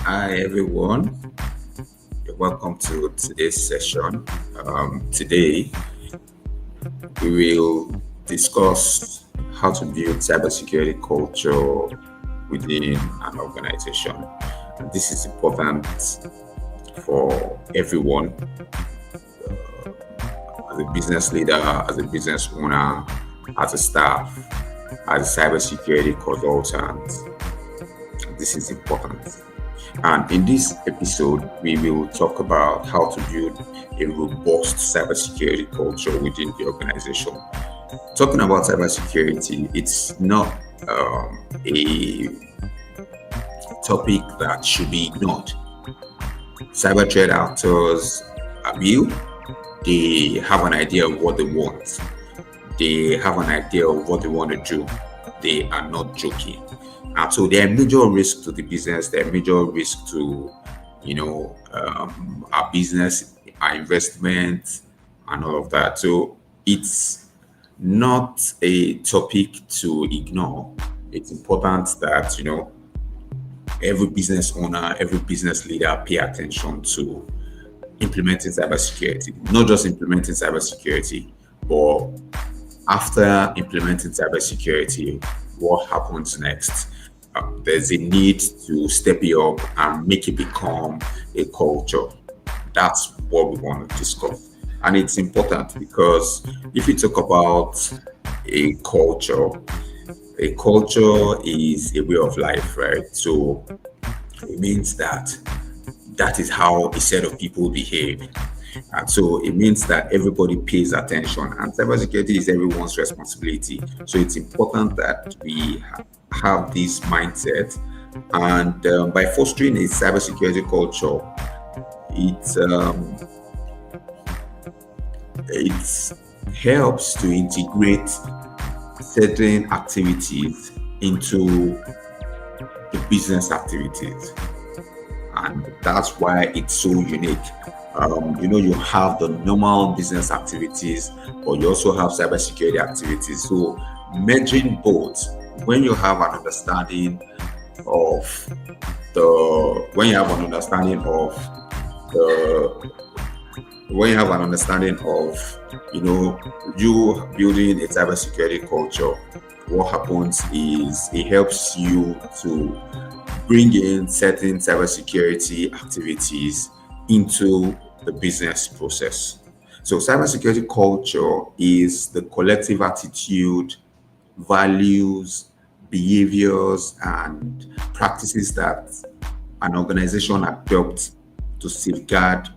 Hi everyone, you're welcome to today's session. Today we will discuss how to build cybersecurity culture within an organization. And this is important for everyone as a business leader, as a business owner, as a staff, as a cybersecurity consultant. This is important. And in this episode, we will talk about how to build a robust cybersecurity culture within the organization. Talking about cybersecurity, it's not a topic that should be ignored. Cyber threat actors are real. They have an idea of what they want. They have an idea of what they want to do. They are not joking. And so there are major risks to the business. There are major risks to, our business, our investment, and all of that. So it's not a topic to ignore. It's important that every business owner, every business leader pay attention to implementing cybersecurity. Not just implementing cybersecurity, but after implementing cybersecurity, what happens next? There's a need to step it up and make it become a culture. That's what we want to discuss. And it's important because if you talk about a culture is a way of life, right? So it means that is how a set of people behave. And so it means that everybody pays attention, and cybersecurity is everyone's responsibility. So it's important that we have this mindset, and by fostering a cybersecurity culture, it helps to integrate certain activities into the business activities, and that's why it's so unique. You have the normal business activities, but you also have cybersecurity activities. So merging both, when you have an understanding of the, when you have an understanding of the, when you have an understanding of, you building a cybersecurity culture, what happens is it helps you to bring in certain cybersecurity activities into the business process. So, cybersecurity culture is the collective attitude, values, behaviors, and practices that an organization adopts to safeguard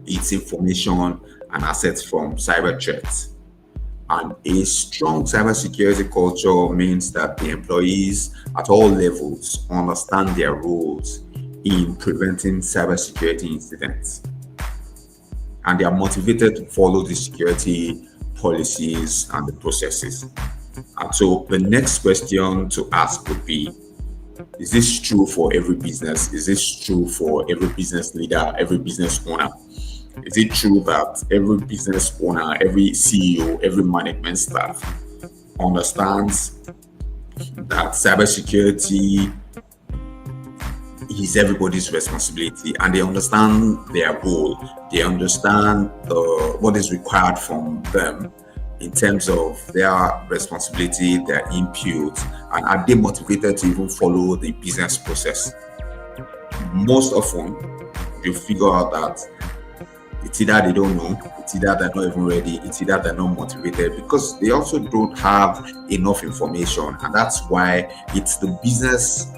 its information and assets from cyber threats. And a strong cybersecurity culture means that the employees at all levels understand their roles in preventing cybersecurity incidents. And they are motivated to follow the security policies and the processes. And so the next question to ask would be, is this true for every business? Is this true for every business leader, every business owner? Is it true that every business owner, every CEO, every management staff understands that cybersecurity is everybody's responsibility, and they understand their role, they understand what is required from them in terms of their responsibility, their input, and are they motivated to even follow the business process? Most often, you figure out that it's either they don't know, it's either they're not even ready, it's either they're not motivated, because they also don't have enough information. And that's why it's the business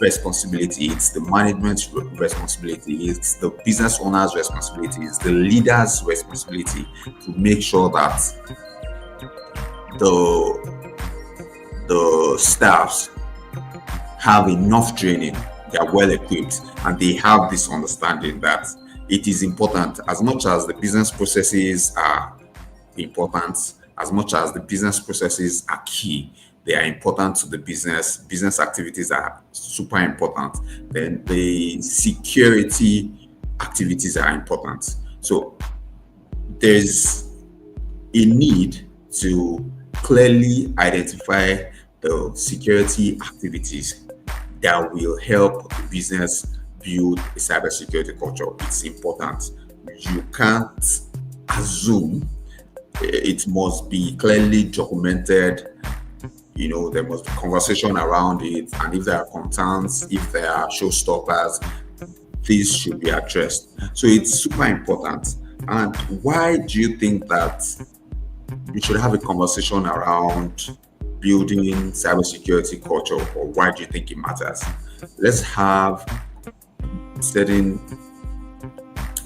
responsibility, it's the management's responsibility, it's the business owner's responsibility, it's the leader's responsibility to make sure that the staffs have enough training, they are well equipped, and they have this understanding that it is important. As much as the business processes are important, as much as the business processes are key, they are important to the business. Business activities are super important. Then the security activities are important. So there's a need to clearly identify the security activities that will help the business build a cybersecurity culture. It's important. You can't assume. It must be clearly documented. There must be conversation around it, and if there are concerns, if there are showstoppers, these should be addressed. So it's super important. And why do you think that we should have a conversation around building cybersecurity culture, or why do you think it matters? Let's have certain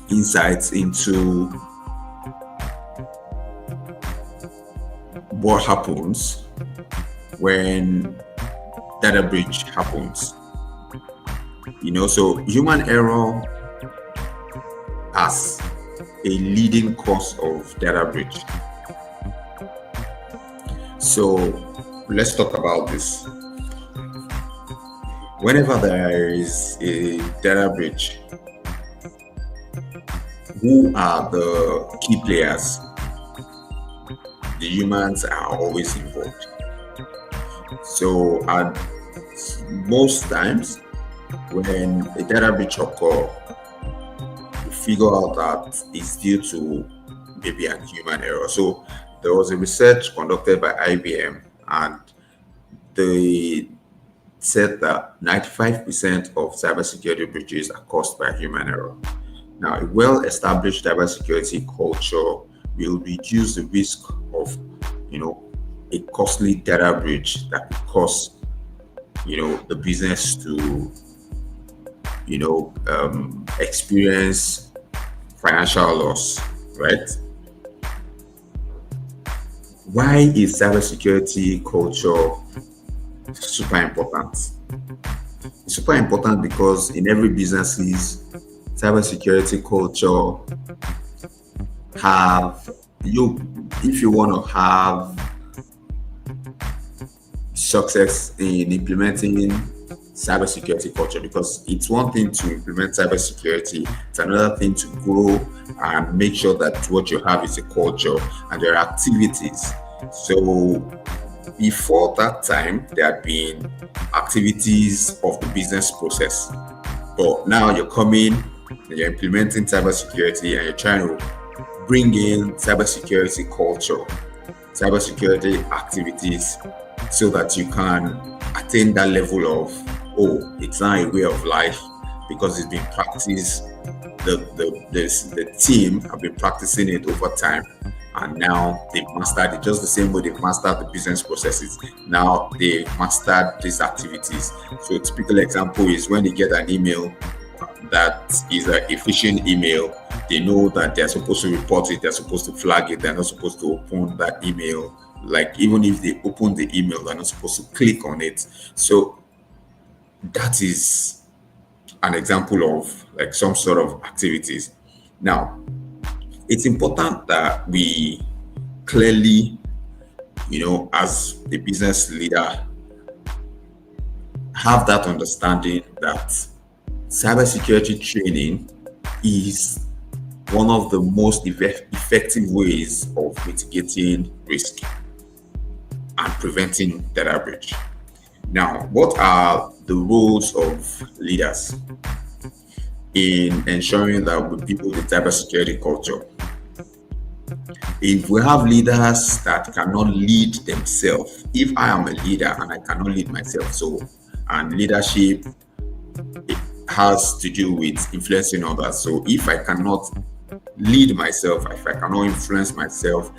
insights into what happens when data breach happens. So human error as a leading cause of data breach. So let's talk about this. Whenever there is a data breach, who are the key players? The humans are always involved. So at most times when a data breach occurs, you figure out that it's due to maybe a human error. So there was a research conducted by IBM, and they said that 95% of cybersecurity breaches are caused by human error. Now, a well-established cybersecurity culture will reduce the risk of, a costly data breach that could cause, the business to, experience financial loss, right? Why is cybersecurity culture super important? It's super important because in every businesses, cybersecurity culture if you want to have success in implementing cybersecurity culture, because it's one thing to implement cybersecurity, it's another thing to grow and make sure that what you have is a culture and there are activities. So before that time, there had been activities of the business process, but now you're coming and you're implementing cybersecurity and you're trying to bring in cybersecurity culture, cybersecurity activities, so that you can attain that level of, it's now a way of life because it's been practiced. The team have been practicing it over time, and now they've mastered it just the same way they've mastered the business processes. Now they've mastered these activities. So a typical example is when they get an email that is a phishing email, they know that they're supposed to report it, they're supposed to flag it, they're not supposed to open that email. Like, even if they open the email, they're not supposed to click on it. So that is an example of like some sort of activities. Now, it's important that we clearly, as the business leader, have that understanding that cybersecurity training is one of the most effective ways of mitigating risk and preventing data breach. Now, what are the roles of leaders in ensuring that we build a cybersecurity culture? If we have leaders that cannot lead themselves, if I am a leader and I cannot lead myself, and leadership has to do with influencing others. So if I cannot lead myself, if I cannot influence myself,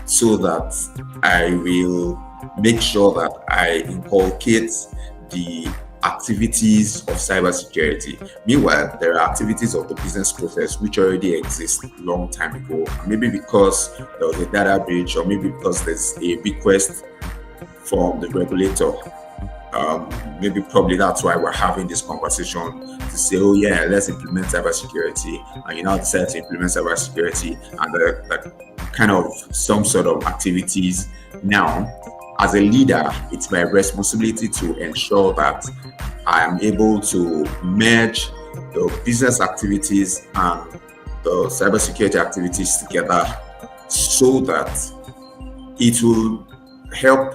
so that I will make sure that I inculcate the activities of cybersecurity. Meanwhile, there are activities of the business process which already exist a long time ago. Maybe because there was a data breach, or maybe because there's a request from the regulator. Maybe probably that's why we're having this conversation to say, let's implement cybersecurity. And you now decide to implement cybersecurity and the kind of some sort of activities. Now, as a leader, it's my responsibility to ensure that I am able to merge the business activities and the cybersecurity activities together, so that it will help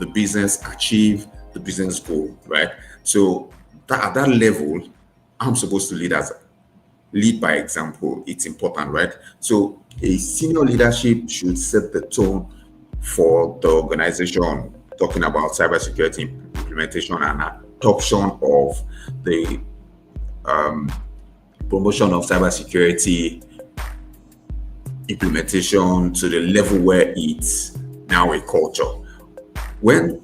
the business achieve the business goal, right? So that at that level, I'm supposed to lead by example. It's important, right? So a senior leadership should set the tone for the organization, talking about cybersecurity implementation and adoption of the promotion of cybersecurity implementation to the level where it's now a culture. When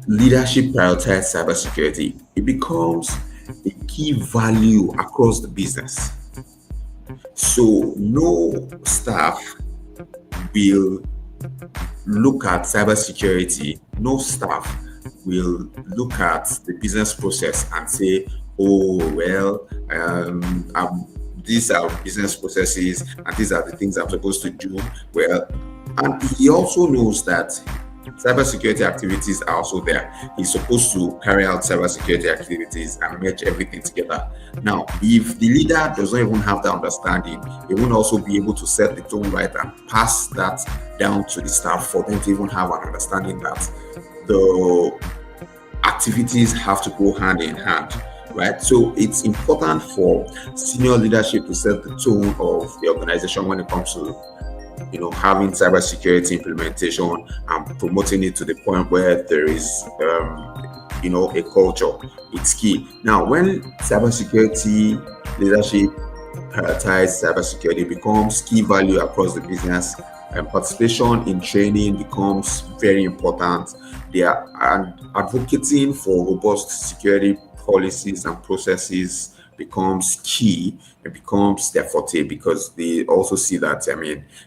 leadership prioritizes cybersecurity, it becomes a key value across the business. So no staff will look at cybersecurity, no staff will look at the business process and say, oh, well, these are business processes and these are the things I'm supposed to do. Well, and he also knows that cybersecurity activities are also there. He's supposed to carry out cybersecurity activities and match everything together. Now, if the leader does not even have that understanding, he won't also be able to set the tone right and pass that down to the staff for them to even have an understanding that the activities have to go hand in hand, right? So it's important for senior leadership to set the tone of the organization when it comes to having cybersecurity implementation and promoting it to the point where there is a culture. It's key. Now, when cybersecurity leadership prioritize cybersecurity, becomes key value across the business, and participation in training becomes very important. They are advocating for robust security policies and processes becomes key. It becomes their forte because they also see that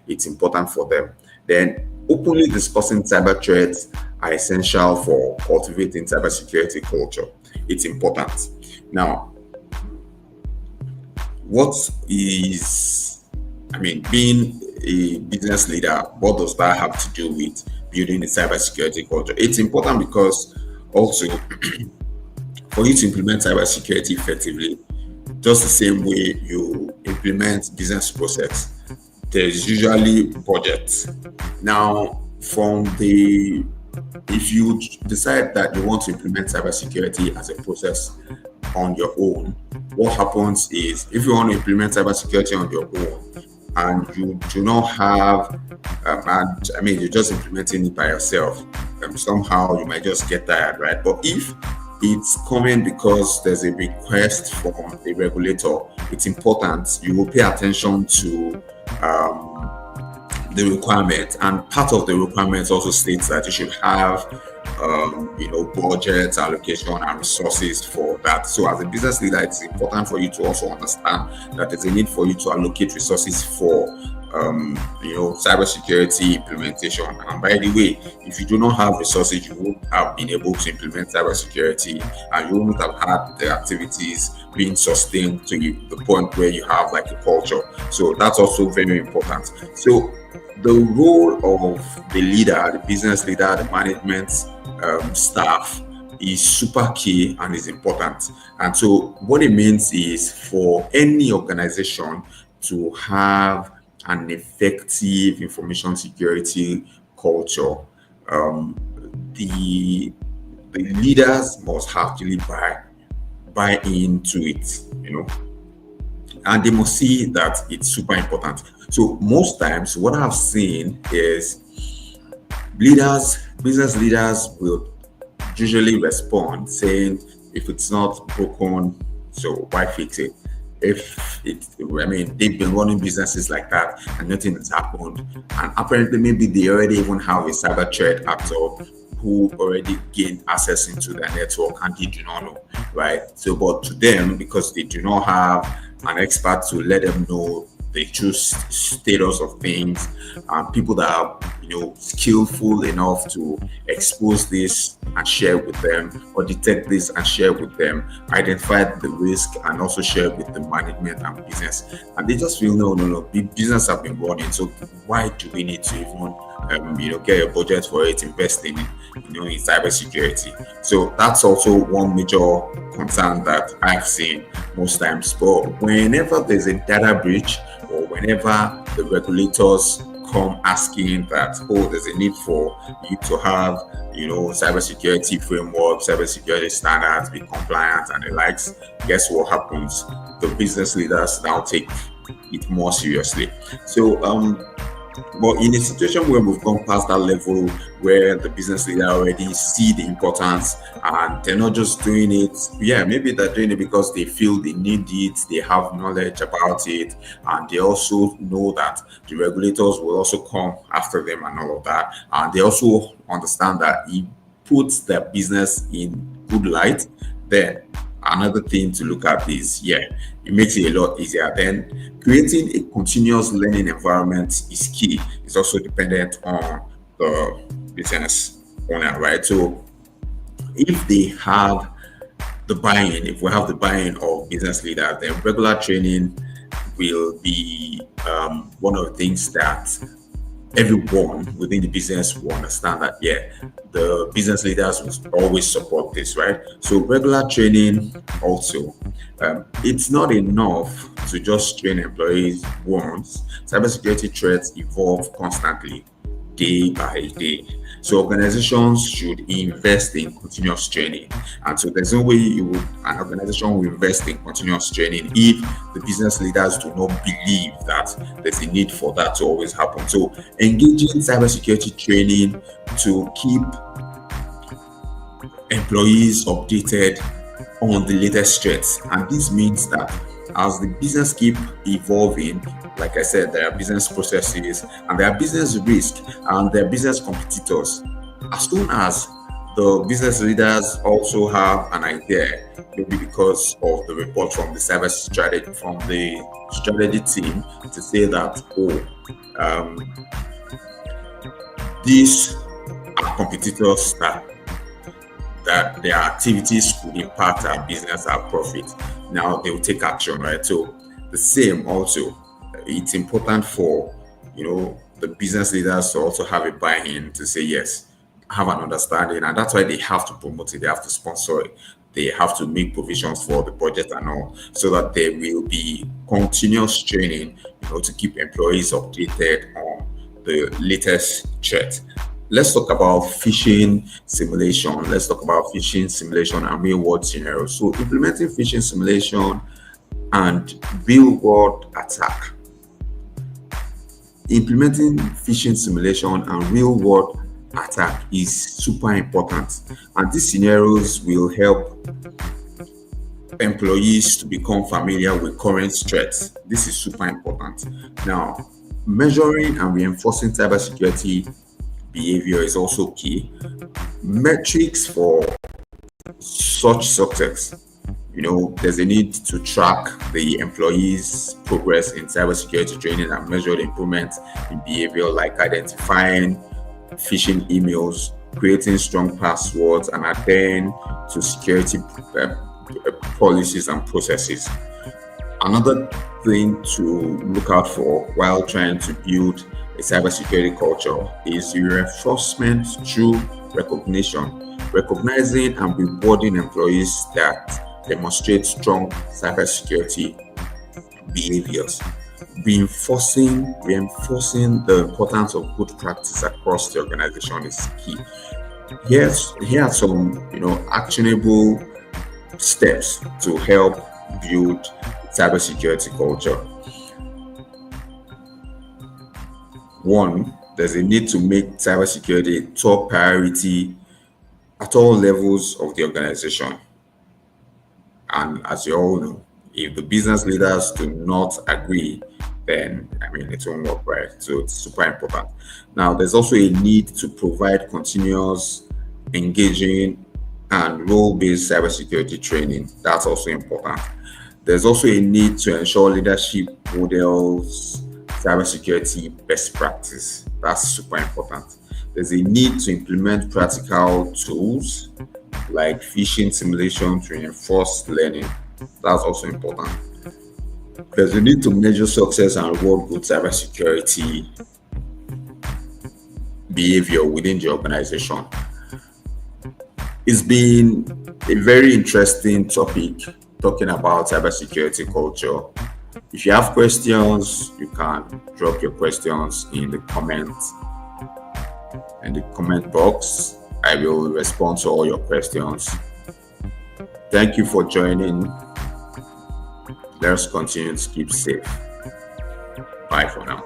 it's important for them. Then openly discussing cyber threats are essential for cultivating cybersecurity culture. It's important. Now, what is being a business leader, what does that have to do with building a cybersecurity culture? It's important because also for you to implement cybersecurity effectively, just the same way you implement business process, there's usually budget. Now, if you decide that you want to implement cybersecurity as a process on your own, what happens is if you want to implement cybersecurity on your own and you do not have, you're just implementing it by yourself, somehow you might just get tired, right? But if it's coming because there's a request from a regulator, it's important you will pay attention to the requirement, and part of the requirements also states that you should have budget allocation and resources for that. So as a business leader, it's important for you to also understand that there's a need for you to allocate resources for cybersecurity implementation. And by the way, if you do not have resources, you won't have been able to implement cybersecurity, and you won't have had the activities being sustained to the point where you have like a culture. So that's also very important. So the role of the leader, the business leader, the management staff is super key and is important. And so what it means is for any organization to have an effective information security culture, the leaders must actually buy into it, and they must see that it's super important. So most times what I've seen is business leaders will usually respond saying, if it's not broken, so why fix it? They've been running businesses like that and nothing has happened. And apparently maybe they already even have a cyber threat actor who already gained access into their network and they do not know, right? So, but to them, because they do not have an expert to let them know the true status of things, people that are skillful enough to expose this and share with them, or detect this and share with them, identify the risk and also share with the management and business. And they just feel no, the business have been running, so why do we need to even get a budget for it, invest in cybersecurity? So that's also one major concern that I've seen most times. But whenever there's a data breach, or whenever the regulators come asking that, oh, there's a need for you to have, cybersecurity framework, cybersecurity standards, be compliant and the likes, guess what happens? The business leaders now take it more seriously. So, but in a situation where we've gone past that level where the business leader already see the importance and they're not just doing it, maybe they're doing it because they feel they need it, they have knowledge about it, and they also know that the regulators will also come after them and all of that. And they also understand that it puts their business in good light. Then another thing to look at is, it makes it a lot easier. Then creating a continuous learning environment is key. It's also dependent on the business owner, right? So if they have the buy-in, if we have the buy-in of business leaders, then regular training will be one of the things that everyone within the business will understand that the business leaders will always support this, right? So regular training also, it's not enough to just train employees once. Cybersecurity threats evolve constantly, day by day. So organizations should invest in continuous training. And so there's no way an organization will invest in continuous training if the business leaders do not believe that there's a need for that to always happen. So engaging cybersecurity training to keep employees updated on the latest threats. And this means that as the business keep evolving, like I said, there are business processes and there are business risk and there are business competitors. As soon as the business leaders also have an idea, maybe because of the report from the strategy team, to say that, these are competitors that their activities could impact our business, our profit. Now they will take action, right? So the same also, it's important for the business leaders to also have a buy-in to say yes, have an understanding, and that's why they have to promote it, they have to sponsor it, they have to make provisions for the budget and all, so that there will be continuous training, to keep employees updated on the latest threat. Let's talk about phishing simulation. Let's talk about phishing simulation and real world scenarios. So implementing phishing simulation and real world attack. Implementing phishing simulation and real world attack is super important. And these scenarios will help employees to become familiar with current threats. This is super important. Now, measuring and reinforcing cybersecurity behavior is also key. Metrics for such success. There's a need to track the employees' progress in cybersecurity training and measure the improvements in behavior, like identifying phishing emails, creating strong passwords, and adhering to security policies and processes. Another thing to look out for while trying to build a cybersecurity culture is the reinforcement through recognition, recognizing and rewarding employees that demonstrate strong cybersecurity behaviors. Reinforcing the importance of good practice across the organization is key. Here are some actionable steps to help build cybersecurity culture. One, there's a need to make cybersecurity a top priority at all levels of the organization. And as you all know, if the business leaders do not agree, then it won't work, right? So it's super important. Now, there's also a need to provide continuous, engaging, and role-based cybersecurity training. That's also important. There's also a need to ensure leadership models cybersecurity best practice. That's super important. There's a need to implement practical tools like phishing simulation to reinforce learning. That's also important. There's a need to measure success and reward good cybersecurity behavior within the organization. It's been a very interesting topic talking about cybersecurity culture. If you have questions, you can drop your questions in the comment box. I will respond to all your questions. Thank you for joining. Let's continue to keep safe. Bye for now.